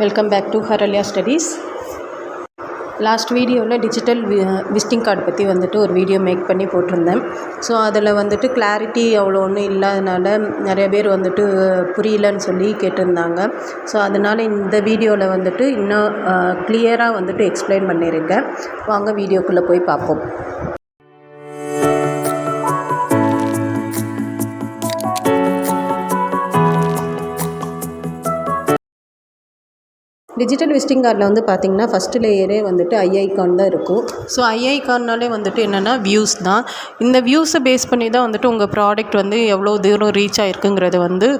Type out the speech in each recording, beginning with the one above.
Welcome back to ஹரல்யா studies. Last வீடியோவில் digital visiting card பற்றி வந்துட்டு ஒரு வீடியோ மேக் பண்ணி போட்டிருந்தேன். ஸோ அதில் வந்துட்டு கிளாரிட்டி அவ்வளோ ஒன்றும் இல்லாதனால நிறைய பேர் வந்துட்டு புரியலன்னு சொல்லி கேட்டிருந்தாங்க. ஸோ அதனால் இந்த வீடியோவில் வந்துட்டு இன்னும் கிளியராக வந்துட்டு எக்ஸ்பிளைன் பண்ணியிருக்கேன். வாங்க வீடியோக்குள்ளே போய் பார்ப்போம். டிஜிட்டல் விசிட்டிங் கார்டில் வந்து பார்த்திங்கன்னா ஃபஸ்ட்டு லேயரே வந்துட்டு ஐகான் தான் இருக்கும். ஸோ ஐகான்னாலே வந்துட்டு என்னென்னா வியூஸ் தான். இந்த வியூஸை பேஸ் பண்ணி தான் வந்துட்டு உங்கள் ப்ராடக்ட் வந்து எவ்வளோ தூரம் ரீச் ஆகிருக்குங்கிறத வந்து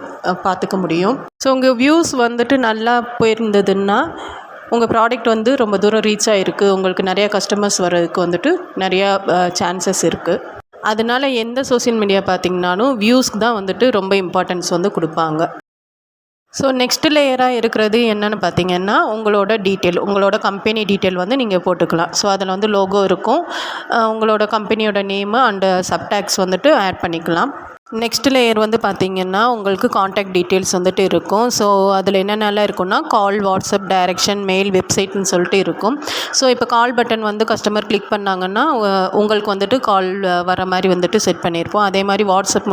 பார்த்துக்க முடியும். ஸோ உங்கள் வியூஸ் வந்துட்டு நல்லா போயிருந்ததுன்னா உங்கள் ப்ராடக்ட் வந்து ரொம்ப தூரம் ரீச் ஆகிருக்கு, உங்களுக்கு நிறையா கஸ்டமர்ஸ் வர்றதுக்கு வந்துட்டு நிறையா சான்சஸ் இருக்குது. அதனால் எந்த சோஷியல் மீடியா பார்த்திங்கனாலும் வியூஸ்க்கு தான் வந்துட்டு ரொம்ப இம்பார்ட்டன்ஸ் வந்து கொடுப்பாங்க. ஸோ நெக்ஸ்ட் லேயராக இருக்கிறது என்னென்னு பார்த்தீங்கன்னா உங்களோட டீட்டெயில், உங்களோட கம்பெனி டீட்டெயில் வந்து நீங்கள் போட்டுக்கலாம். ஸோ அதில் வந்து லோகோ இருக்கும், உங்களோட கம்பெனியோட நேமு அண்டு சப்டாக்ஸ் வந்துட்டு ஆட் பண்ணிக்கலாம். நெக்ஸ்ட் லேயர் வந்து பார்த்திங்கன்னா உங்களுக்கு காண்டாக்ட் டீட்டெயில்ஸ் வந்துட்டு இருக்கும். ஸோ அதில் என்னென்னலாம் இருக்குன்னா கால், வாட்ஸ்அப், டைரக்ஷன், மெயில், வெப்சைட்னு சொல்லிட்டு இருக்கும். ஸோ இப்போ கால் பட்டன் வந்து கஸ்டமர் கிளிக் பண்ணாங்கன்னா உங்களுக்கு வந்துட்டு கால் வர மாதிரி வந்துட்டு செட் பண்ணியிருப்போம். அதே மாதிரி வாட்ஸ்அப்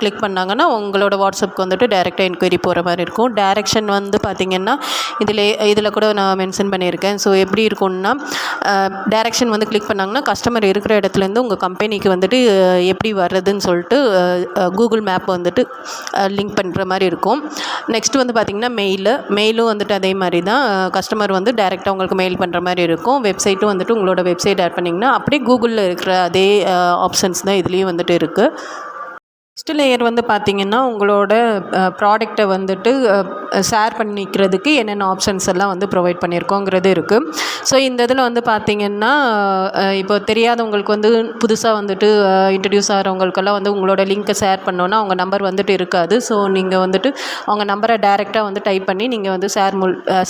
கிளிக் பண்ணாங்கன்னா உங்களோட வாட்ஸ்அப்புக்கு வந்துட்டு டைரெக்டாக என்கொயரி போகிற மாதிரி இருக்கும். டைரக்ஷன் வந்து பார்த்திங்கன்னா இதில் கூட நான் மென்ஷன் பண்ணியிருக்கேன். ஸோ எப்படி இருக்கும்னா டைரக்ஷன் வந்து கிளிக் பண்ணாங்கன்னா கஸ்டமர் இருக்கிற இடத்துலேருந்து உங்கள் கம்பெனிக்கு வந்துட்டு எப்படி வர்றதுன்னு சொல்லிட்டு கூகுள் மேப் வந்துட்டு லிங்க் பண்ணுற மாதிரி இருக்கும். நெக்ஸ்ட் வந்து பார்த்திங்கன்னா மெயிலும் வந்துட்டு அதே மாதிரி தான், கஸ்டமர் வந்து டைரெக்டாக உங்களுக்கு மெயில் பண்ணுற மாதிரி இருக்கும். வெப்சைட்டும் வந்துட்டு உங்களோட வெப்சைட் ஆட் பண்ணிங்கன்னா அப்படியே கூகுளில் இருக்கிற அதே ஆப்ஷன்ஸ் தான் இதுலேயும் வந்துட்டு இருக்குது. நெக்ஸ்ட் லேயர் வந்து பார்த்திங்கன்னா உங்களோட ப்ராடக்டை வந்துட்டு ஷேர் பண்ணிக்கிறதுக்கு என்னென்ன ஆப்ஷன்ஸ் எல்லாம் வந்து ப்ரொவைட் பண்ணியிருக்கோங்கிறது இருக்குது. ஸோ இந்த இதில் வந்து பார்த்திங்கன்னா இப்போ தெரியாதவங்களுக்கு வந்து புதுசாக வந்துட்டு இன்ட்ரடியூஸ் ஆகிறவங்களுக்கெல்லாம் வந்து உங்களோட லிங்க்கை ஷேர் பண்ணோன்னா அவங்க நம்பர் வந்துட்டு இருக்காது. ஸோ நீங்கள் வந்துட்டு அவங்க நம்பரை டைரெக்டாக வந்து டைப் பண்ணி நீங்கள் வந்து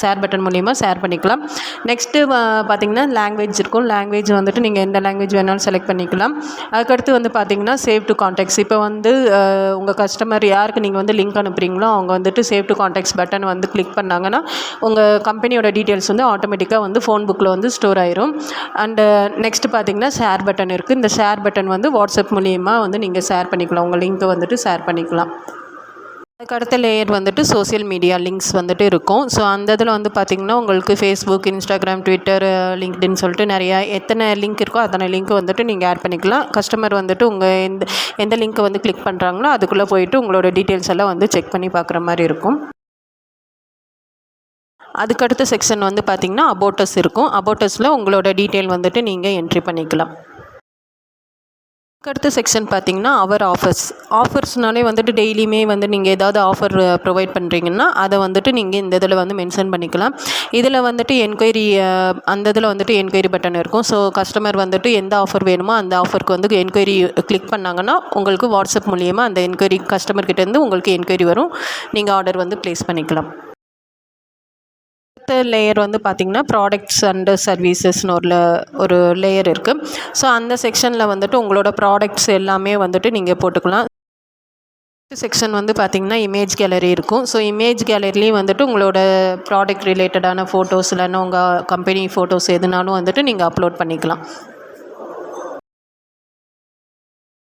ஷேர் பட்டன் மூலிமா ஷேர் பண்ணிக்கலாம். நெக்ஸ்ட்டு பார்த்திங்கன்னா லாங்குவேஜ் இருக்கும். லாங்குவேஜ் வந்துட்டு நீங்கள் எந்த லாங்குவேஜ் வேணாலும் செலக்ட் பண்ணிக்கலாம். அதுக்கடுத்து வந்து பார்த்திங்கன்னா சேவ் டு கான்டாக்ட்ஸ். இப்போ வந்து உங்கள் கஸ்டமர் யாருக்கு நீங்கள் வந்து லிங்க் அனுப்புகிறீங்களோ அவங்க வந்துட்டு சேவ் டு கான்டாக்ட்ஸ் பட்டன் வந்து கிளிக் பண்ணாங்கன்னா உங்கள் கம்பெனியோட டீட்டெயில்ஸ் வந்து ஆட்டோமேட்டிக்காக வந்து ஃபோன் புக்கில் வந்து ஸ்டோர் ஆயிரும். அண்டு நெக்ஸ்ட் பார்த்திங்கன்னா ஷேர் பட்டன் இருக்குது. இந்த ஷேர் பட்டன் வந்து வாட்ஸ்அப் மூலிமா வந்து நீங்கள் ஷேர் பண்ணிக்கலாம், உங்கள் லிங்க்கை வந்துட்டு ஷேர் பண்ணிக்கலாம். அதுக்கு அடுத்த லேயர் வந்துட்டு சோஷியல் மீடியா லிங்க்ஸ் வந்துட்டு இருக்கும். ஸோ அந்த இதில் வந்து பார்த்திங்கன்னா உங்களுக்கு ஃபேஸ்புக், இன்ஸ்டாகிராம், ட்விட்டர், லிங்க்டின் சொல்லிட்டு நிறையா எத்தனை லிங்க் இருக்கோ அத்தனை லிங்க் வந்துட்டு நீங்கள் ஆட் பண்ணிக்கலாம். கஸ்டமர் வந்துட்டு உங்கள் எந்த லிங்க்கை வந்து கிளிக் பண்ணுறாங்களோ அதுக்குள்ளே போயிட்டு உங்களோட டீட்டெயில்ஸ் எல்லாம் வந்து செக் பண்ணி பார்க்குற மாதிரி இருக்கும். அதுக்கடுத்த செக்ஷன் வந்து பார்த்திங்கன்னா அபோட்டஸ் இருக்கும். அபோட்டஸில் உங்களோட டீட்டெயில் வந்துட்டு நீங்கள் என்ட்ரி பண்ணிக்கலாம். அடுத்த செக்ஷன் பார்த்திங்கன்னா அவர் ஆஃபர்ஸ்னாலே வந்துட்டு டெய்லியுமே வந்து நீங்கள் ஏதாவது ஆஃபர் ப்ரொவைட் பண்ணுறீங்கன்னா அதை வந்துட்டு நீங்கள் இந்த இதில் வந்து மென்ஷன் பண்ணிக்கலாம். இதில் வந்துட்டு என்கொயரி, அந்த இதில் வந்துட்டு என்கொயரி பட்டன் இருக்கும். ஸோ கஸ்டமர் வந்துட்டு எந்த ஆஃபர் வேணுமோ அந்த ஆஃபருக்கு வந்து என்கொயரி கிளிக் பண்ணாங்கன்னா உங்களுக்கு வாட்ஸ்அப் மூலியமாக அந்த என்கொயரி கஸ்டமர்கிட்டேருந்து உங்களுக்கு என்கொயரி வரும். நீங்கள் ஆர்டர் வந்து ப்ளேஸ் பண்ணிக்கலாம். அடுத்த லேயர் வந்து பார்த்திங்கன்னா ப்ராடக்ட்ஸ் அண்டு சர்வீசஸ்னு ஒரு லேயர் இருக்குது. ஸோ அந்த செக்ஷனில் வந்துட்டு உங்களோட ப்ராடக்ட்ஸ் எல்லாமே வந்துட்டு நீங்கள் போட்டுக்கலாம். செக்ஷன் வந்து பார்த்திங்கன்னா இமேஜ் கேலரி இருக்கும். ஸோ இமேஜ் கேலரிலையும் வந்துட்டு உங்களோட ப்ராடக்ட் ரிலேட்டடான ஃபோட்டோஸ் இல்லைன்னா உங்கள் கம்பெனி ஃபோட்டோஸ் எதுனாலும் வந்துட்டு நீங்கள் அப்லோட் பண்ணிக்கலாம்.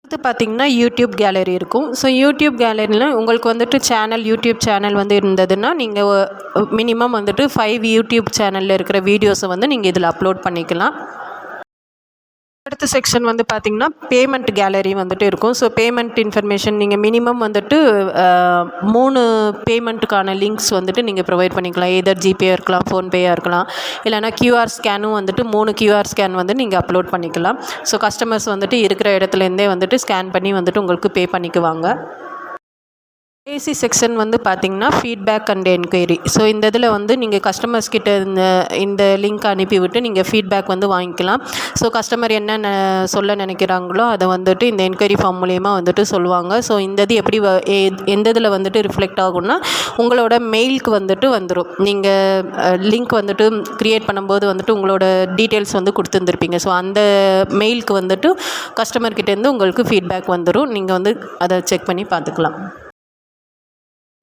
அடுத்து பார்த்திங்கன்னா யூடியூப் கேலரி இருக்கும். ஸோ யூடியூப் கேலரியில் உங்களுக்கு வந்துட்டு யூடியூப் சேனல் வந்து இருந்ததுன்னா நீங்கள் மினிமம் வந்துட்டு 5 யூடியூப் சேனலில் இருக்கிற வீடியோஸை வந்து நீங்கள் இதில் அப்லோட் பண்ணிக்கலாம். அடுத்த செக்ஷன் வந்து பார்த்திங்கன்னா பேமெண்ட் கேலரி வந்துட்டு இருக்கும். ஸோ பேமெண்ட் இன்ஃபர்மேஷன் நீங்கள் மினிமம் வந்துட்டு 3 பேமெண்ட்டுக்கான லிங்க்ஸ் வந்துட்டு நீங்கள் ப்ரொவைட் பண்ணிக்கலாம். எதர் ஜிபே இருக்கலாம், ஃபோன்பேயாக இருக்கலாம், இல்லைனா கியூஆர் ஸ்கேனும் வந்துட்டு 3 கியூஆர் ஸ்கேன் வந்து நீங்கள் அப்லோட் பண்ணிக்கலாம். ஸோ கஸ்டமர்ஸ் வந்துட்டு இருக்கிற இடத்துலேருந்தே வந்துட்டு ஸ்கேன் பண்ணி வந்துட்டு உங்களுக்கு பே பண்ணிக்குவாங்க. ஏசி செக்ஷன் வந்து பார்த்திங்கன்னா ஃபீட்பேக் அண்ட் என்கொயரி. ஸோ இந்த இதில் வந்து நீங்கள் கஸ்டமர்ஸ் கிட்ட இந்த லிங்க் அனுப்பிவிட்டு நீங்கள் ஃபீட்பேக் வந்து வாங்கிக்கலாம். ஸோ கஸ்டமர் என்ன சொல்ல நினைக்கிறாங்களோ அதை வந்துட்டு இந்த என்கொயரி ஃபார்ம் மூலயமா வந்துட்டு சொல்லுவாங்க. ஸோ இந்த இது எப்படி எந்த இதில் வந்துட்டு ரிஃப்ளெக்ட் ஆகும்னா உங்களோட மெயிலுக்கு வந்துட்டு வந்துடும். நீங்கள் லிங்க் வந்துட்டு க்ரியேட் பண்ணும்போது வந்துட்டு உங்களோட டீட்டெயில்ஸ் வந்து கொடுத்துருந்துருப்பீங்க. ஸோ அந்த மெயிலுக்கு வந்துட்டு கஸ்டமர்கிட்டேருந்து உங்களுக்கு ஃபீட்பேக் வந்துடும். நீங்கள் வந்து அதை செக் பண்ணி பார்த்துக்கலாம்.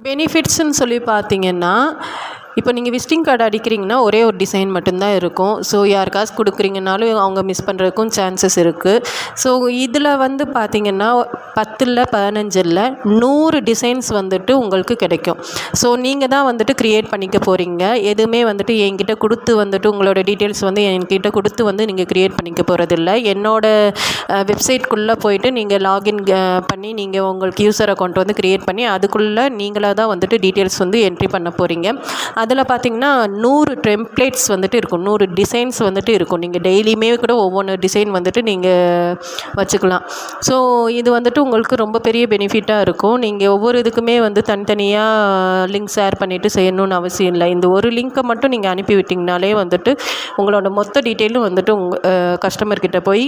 பெனிஃபிட்ஸ்ன்னு சொல்லி பார்த்திங்கன்னா இப்போ நீங்கள் விசிட்டிங் கார்டு அடிக்கிறீங்கன்னா ஒரே ஒரு டிசைன் மட்டும்தான் இருக்கும். ஸோ யாருக்காச்சும் கொடுக்குறீங்கனாலும் அவங்க மிஸ் பண்ணுறதுக்கும் சான்சஸ் இருக்குது. ஸோ இதில் வந்து பார்த்திங்கன்னா 10 இல்லை 15 இல்லை 100 டிசைன்ஸ் வந்துட்டு உங்களுக்கு கிடைக்கும். ஸோ நீங்கள் தான் வந்துட்டு க்ரியேட் பண்ணிக்க போகிறீங்க. எதுவுமே வந்துட்டு என்கிட்ட கொடுத்து வந்துட்டு உங்களோட டீட்டெயில்ஸ் வந்து என்கிட்ட கொடுத்து வந்து நீங்கள் க்ரியேட் பண்ணிக்க போகிறதில்ல. என்னோடய வெப்சைட்குள்ளே போயிட்டு நீங்கள் லாகின் பண்ணி நீங்கள் உங்களுக்கு யூசர் அக்கௌண்ட் வந்து க்ரியேட் பண்ணி அதுக்குள்ளே நீங்களாக தான் வந்துட்டு டீட்டெயில்ஸ் வந்து என்ட்ரி பண்ண போகிறீங்க. அதில் பார்த்திங்கன்னா 100 டெம்ப்ளேட்ஸ் வந்துட்டு இருக்கும், 100 டிசைன்ஸ் வந்துட்டு இருக்கும். நீங்கள் டெய்லியுமே கூட ஒவ்வொன்று டிசைன் வந்துட்டு நீங்கள் வச்சுக்கலாம். ஸோ இது வந்துட்டு உங்களுக்கு ரொம்ப பெரிய பெனிஃபிட்டாக இருக்கும். நீங்கள் ஒவ்வொரு இதுக்குமே வந்து தனித்தனியாக லிங்க் ஷேர் பண்ணிவிட்டு செய்யணும்னு அவசியம் இல்லை. இந்த ஒரு லிங்க்கை மட்டும் நீங்கள் அனுப்பி விட்டிங்கனாலே வந்துட்டு உங்களோட மொத்த டீட்டெயிலும் வந்துட்டு உங்கள் கஸ்டமர்கிட்ட போய்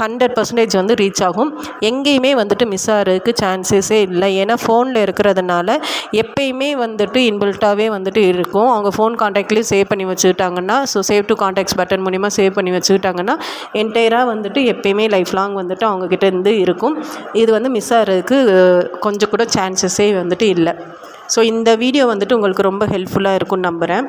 100% வந்து ரீச் ஆகும். எங்கேயுமே வந்துட்டு மிஸ் ஆகிறதுக்கு சான்சஸே இல்லை. ஏன்னா ஃபோனில் இருக்கிறதுனால எப்பயுமே வந்துட்டு இன்பில்ட்டாகவே வந்துட்டு இருக்கும். அவங்க ஃபோன் கான்டாக்ட்லேயும் சேவ் பண்ணி வச்சுக்கிட்டாங்கன்னா, so save to contacts button மூலிமா சேவ் பண்ணி வச்சுக்கிட்டாங்கன்னா என்டையராக வந்துட்டு எப்பயுமே லைஃப் லாங் வந்துட்டு அவங்கக்கிட்ட இருந்து இருக்கும். இது வந்து மிஸ் ஆகிறதுக்கு கொஞ்சம் கூட சான்சஸே வந்துட்டு இல்லை. ஸோ இந்த வீடியோ வந்துட்டு உங்களுக்கு ரொம்ப ஹெல்ப்ஃபுல்லாக இருக்கும்னு நம்புகிறேன்.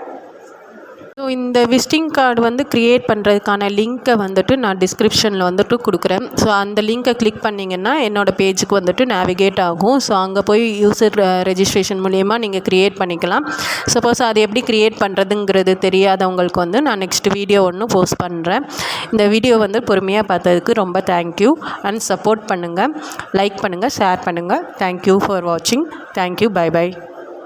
ஸோ இந்த விசிட்டிங் கார்டு வந்து க்ரியேட் பண்ணுறதுக்கான லிங்க்கை வந்துட்டு நான் டிஸ்கிரிப்ஷனில் வந்துட்டு கொடுக்குறேன். ஸோ அந்த லிங்க்கை கிளிக் பண்ணிங்கன்னா என்னோடய பேஜுக்கு வந்துட்டு நேவிகேட் ஆகும். ஸோ அங்கே போய் யூசர் ரெஜிஸ்ட்ரேஷன் மூலயமா நீங்கள் க்ரியேட் பண்ணிக்கலாம். சப்போஸ் அது எப்படி க்ரியேட் பண்ணுறதுங்கிறது தெரியாதவங்களுக்கு வந்து நான் நெக்ஸ்ட் வீடியோ ஒன்று போஸ்ட் பண்ணுறேன். இந்த வீடியோ வந்து பொறுமையாக பார்த்ததுக்கு ரொம்ப தேங்க்யூ. அண்ட் சப்போர்ட் பண்ணுங்கள், லைக் பண்ணுங்கள், ஷேர் பண்ணுங்கள். தேங்க்யூ ஃபார் வாட்சிங். தேங்க்யூ. Bye by.